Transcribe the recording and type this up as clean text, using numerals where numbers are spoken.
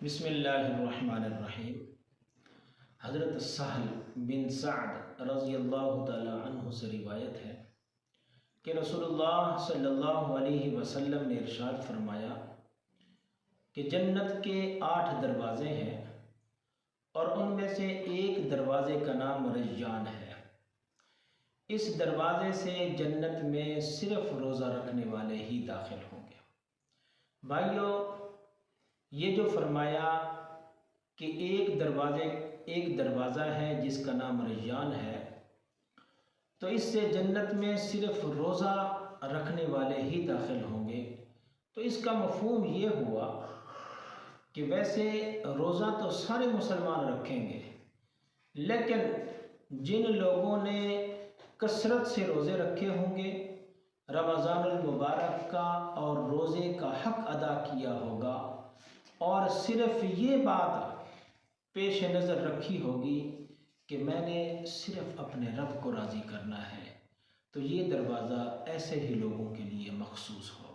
بسم اللہ الرحمن الرحیم۔ حضرت سہل بن سعد رضی اللہ تعالی عنہ سے روایت ہے کہ رسول اللہ صلی اللہ علیہ وسلم نے ارشاد فرمایا کہ جنت کے 8 دروازے ہیں اور ان میں سے ایک دروازے کا نام ریان ہے۔ اس دروازے سے جنت میں صرف روزہ رکھنے والے ہی داخل ہوں گے۔ بھائیو، یہ جو فرمایا کہ ایک دروازہ ہے جس کا نام ریان ہے، تو اس سے جنت میں صرف روزہ رکھنے والے ہی داخل ہوں گے۔ تو اس کا مفہوم یہ ہوا کہ ویسے روزہ تو سارے مسلمان رکھیں گے، لیکن جن لوگوں نے کثرت سے روزے رکھے ہوں گے، رمضان المبارک کا اور روزے کا حق ادا کیا ہوگا، اور صرف یہ بات پیش نظر رکھی ہوگی کہ میں نے صرف اپنے رب کو راضی کرنا ہے، تو یہ دروازہ ایسے ہی لوگوں کے لیے مخصوص ہوگا۔